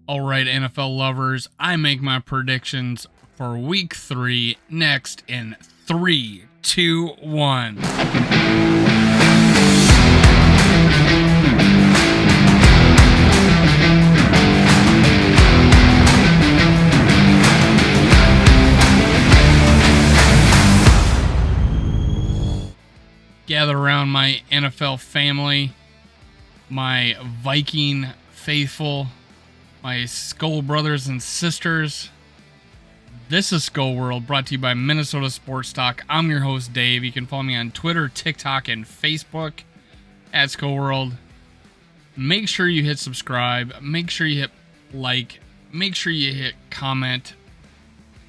All right, NFL lovers, I make my predictions for week 3 next in 3, 2, 1. Gather around my NFL family, my Viking faithful, my Skull brothers and sisters. This is Skull World, brought to you by Minnesota Sports Talk. I'm your host, Dave. You can follow me on Twitter, TikTok, and Facebook at Skull World. Make sure you hit subscribe. Make sure you hit like. Make sure you hit comment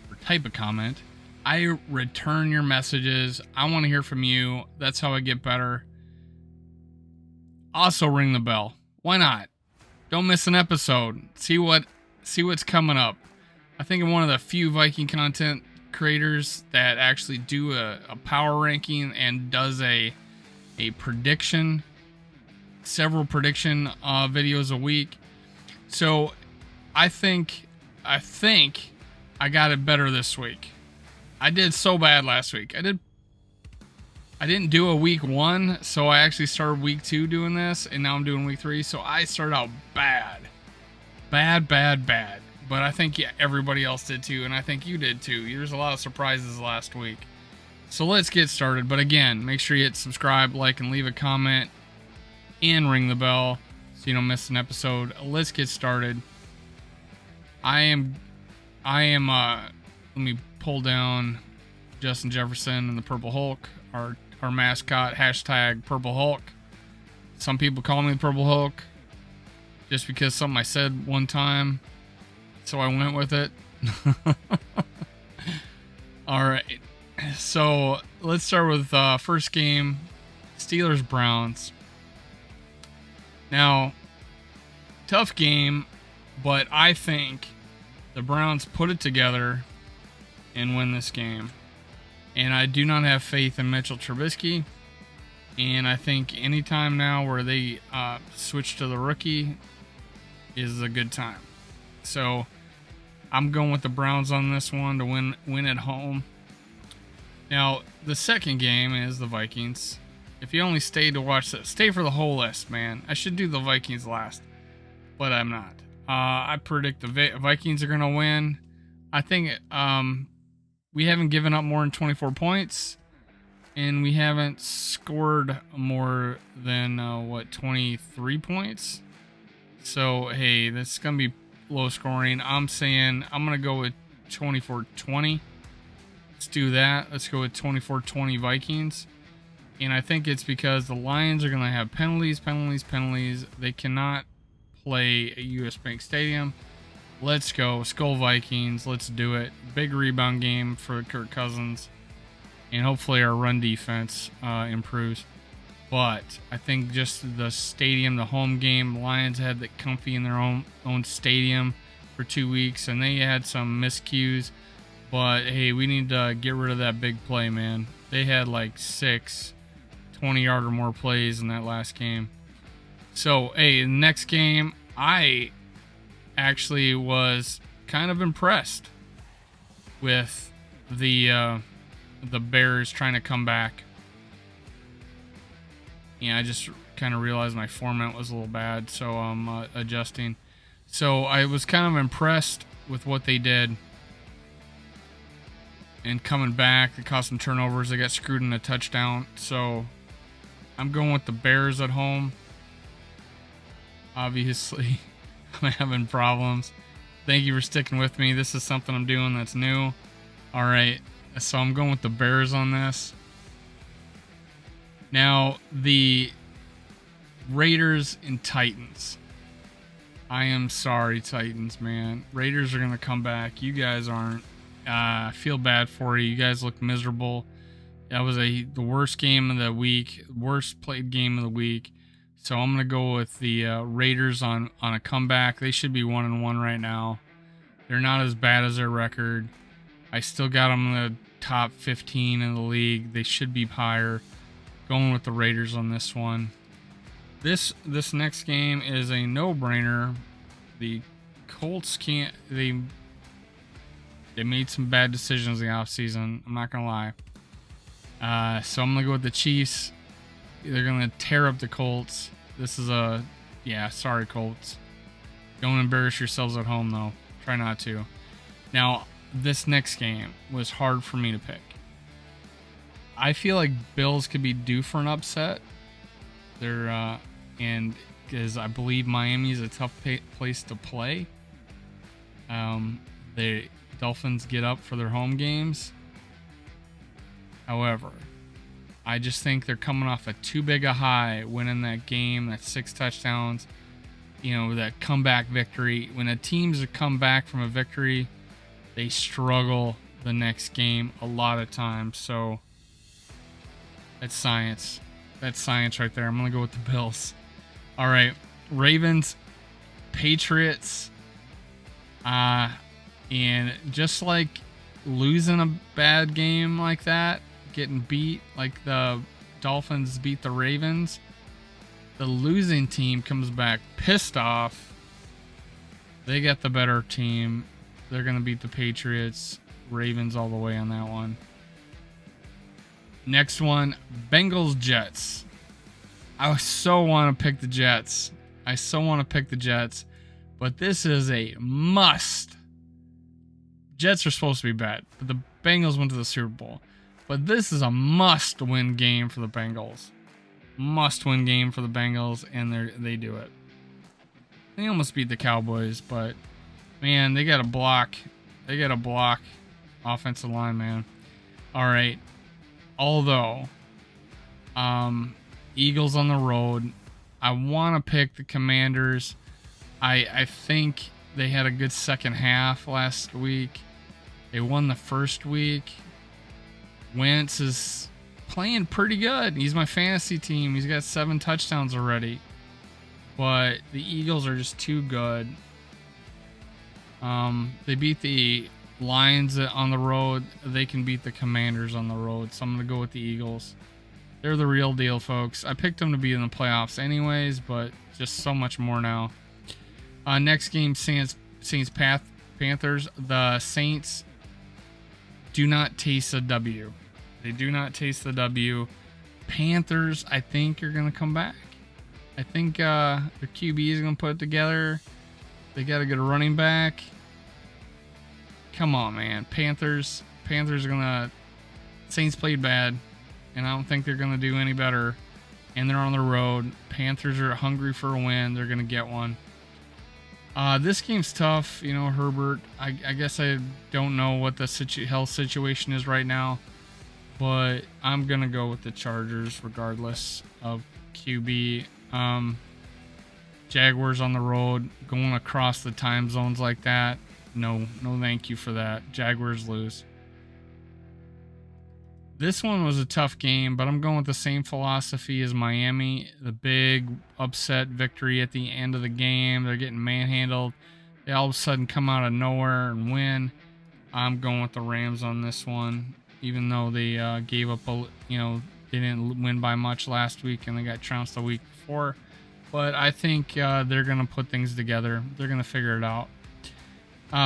or type a comment. I return your messages. I want to hear from you. That's how I get better. Also, ring the bell. Why not? Don't miss an episode. See what's coming up. I think I'm one of the few Viking content creators that actually do a power ranking and does a prediction, several prediction videos a week. So I think I got it better this week. I did so bad last week. I didn't do a week 1, so I actually started week 2 doing this, and now I'm doing week 3. So I started out bad. But I think everybody else did too, and I think you did too. There's a lot of surprises last week. So let's get started. But again, make sure you hit subscribe, like, and leave a comment, and ring the bell so you don't miss an episode. Let's get started. I am. Let me pull down Justin Jefferson and the Purple Hulk, our mascot, hashtag Purple Hulk. Some people call me the Purple Hulk just because something I said one time, so I went with it. All right, so let's start with first game, Steelers-Browns. Now, tough game, but I think the Browns put it together and win this game. And I do not have faith in Mitchell Trubisky. And I think any time now where they switch to the rookie is a good time. So I'm going with the Browns on this one to win at home. Now, the second game is the Vikings. If you only stayed to watch this, stay for the whole list, man. I should do the Vikings last, but I'm not. I predict the Vikings are going to win. I think we haven't given up more than 24 points, and we haven't scored more than 23 points. So hey, this is gonna be low scoring. I'm saying I'm gonna go with 24-20. Let's do that. Let's go with 24-20 Vikings. And I think it's because the Lions are gonna have penalties. They cannot play at US Bank Stadium. Let's go, Skull Vikings. Let's do it. Big rebound game for Kirk Cousins. And hopefully our run defense improves. But I think just the stadium, the home game, Lions had it comfy in their own stadium for 2 weeks. And they had some miscues. But hey, we need to get rid of that big play, man. They had like 6 20-yard or more plays in that last game. So, hey, the next game, I actually was kind of impressed with the Bears trying to come back. Yeah, I just kind of realized my format was a little bad, so I'm adjusting. So I was kind of impressed with what they did. And coming back, they caused some turnovers. They got screwed in a touchdown. So I'm going with the Bears at home. Obviously, I'm having problems. Thank you for sticking with me. This is something I'm doing that's new. All right, so I'm going with the Bears on this. Now, the Raiders and Titans. I am sorry, Titans, man. Raiders are going to come back. You guys aren't. I feel bad for you. You guys look miserable. That was the worst game of the week, worst played game of the week. So I'm going to go with the Raiders on a comeback. They should be 1-1 right now. They're not as bad as their record. I still got them in the top 15 in the league. They should be higher. Going with the Raiders on this one. This next game is a no-brainer. The Colts can't. They made some bad decisions in the offseason. I'm not gonna lie. So I'm gonna go with the Chiefs. They're gonna tear up the Colts. This is sorry, Colts. Don't embarrass yourselves at home, though. Try not to. Now, this next game was hard for me to pick. I feel like Bills could be due for an upset. And because I believe Miami is a tough place to play. The Dolphins get up for their home games. However, I just think they're coming off a too big a high, winning that game, that 6 touchdowns, that comeback victory. When a team's come back from a victory, they struggle the next game a lot of times. So that's science. That's science right there. I'm going to go with the Bills. All right, Ravens, Patriots. And just like losing a bad game like that, getting beat like the Dolphins beat the Ravens, the losing team comes back pissed off. They got the better team. They're going to beat the Patriots. Ravens all the way on that one. Next one, Bengals Jets. I so want to pick the Jets. But this is a must. Jets are supposed to be bad, but the Bengals went to the Super Bowl. But this is a must-win game for the Bengals. Must-win game for the Bengals, and they do it. They almost beat the Cowboys, but man, they got a block. They got a block offensive line, man. All right. Although, Eagles on the road. I want to pick the Commanders. I think they had a good second half last week. They won the first week. Wentz is playing pretty good. He's my fantasy team. He's got 7 touchdowns already. But the Eagles are just too good. They beat the Lions on the road. They can beat the Commanders on the road. So I'm going to go with the Eagles. They're the real deal, folks. I picked them to be in the playoffs anyways, but just so much more now. Next game, Saints Panthers. The Saints do not taste a W. They do not taste the W. Panthers, I think, are going to come back. I think the QB is going to put it together. They got a good running back. Come on, man. Panthers are going to... Saints played bad, and I don't think they're going to do any better. And they're on the road. Panthers are hungry for a win. They're going to get one. This game's tough, Herbert. I guess I don't know what the health situation is right now, but I'm gonna go with the Chargers regardless of QB. Jaguars on the road, going across the time zones like that. No, thank you for that. Jaguars lose. This one was a tough game, but I'm going with the same philosophy as Miami. The big upset victory at the end of the game. They're getting manhandled. They all of a sudden come out of nowhere and win. I'm going with the Rams on this one, even though they gave up they didn't win by much last week and they got trounced the week before. But I think they're going to put things together. They're going to figure it out.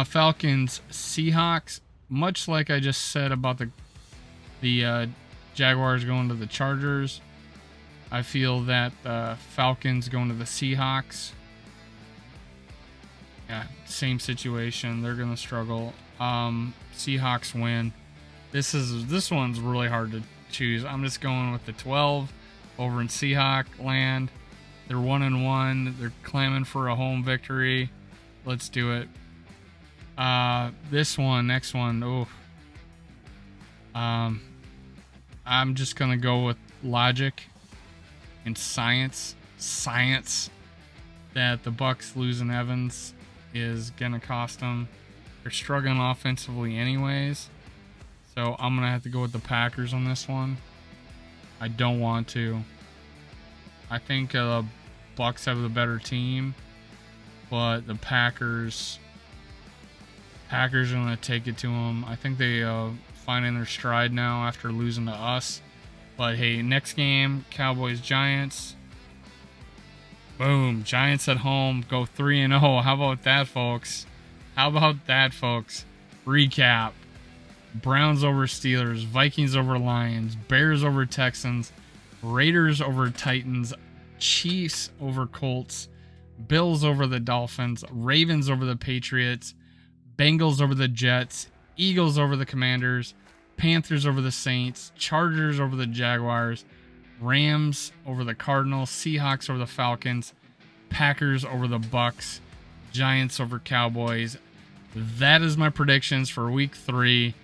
Falcons Seahawks, much like I just said about the Jaguars going to the Chargers, I feel that the Falcons going to the Seahawks. Yeah, same situation. They're going to struggle. Seahawks win. This one's really hard to choose. I'm just going with the 12 over in Seahawk land. They're 1-1. They're clamming for a home victory. Let's do it. Next one. I'm just going to go with logic and science that the Bucs losing Evans is going to cost them. They're struggling offensively anyways. So I'm going to have to go with the Packers on this one. I don't want to. I think the Bucs have the better team, but the Packers are going to take it to them. I think they finding their stride now after losing to us. But hey, next game, Cowboys Giants. Boom. Giants at home go 3-0. How about that, folks? How about that, folks? Recap. Browns over Steelers, Vikings over Lions, Bears over Texans, Raiders over Titans, Chiefs over Colts, Bills over the Dolphins, Ravens over the Patriots, Bengals over the Jets, Eagles over the Commanders, Panthers over the Saints, Chargers over the Jaguars, Rams over the Cardinals, Seahawks over the Falcons, Packers over the Bucks, Giants over Cowboys. That is my predictions for week 3.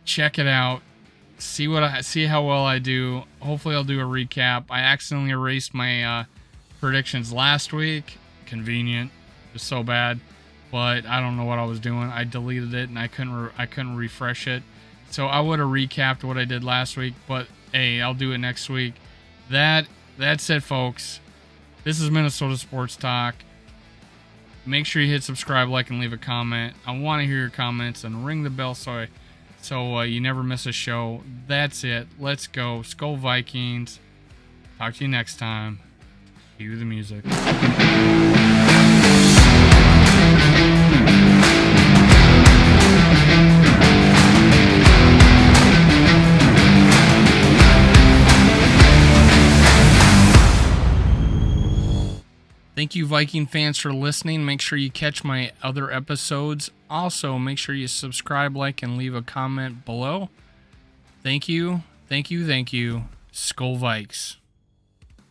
Check it out. See how well I do. Hopefully I'll do a recap. I accidentally erased my predictions last week. Convenient. Just so bad. But I don't know what I was doing. I deleted it and I couldn't refresh it. So I would have recapped what I did last week, but hey, I'll do it next week. That's it, folks. This is Minnesota Sports Talk. Make sure you hit subscribe, like, and leave a comment. I want to hear your comments, and ring the bell so you never miss a show. That's it. Let's go. Skol Vikings. Talk to you next time. Cue the music. Thank you, Viking fans, for listening. Make sure you catch my other episodes. Also, make sure you subscribe, like, and leave a comment below. Thank you. Thank you. Thank you. Skol Vikes.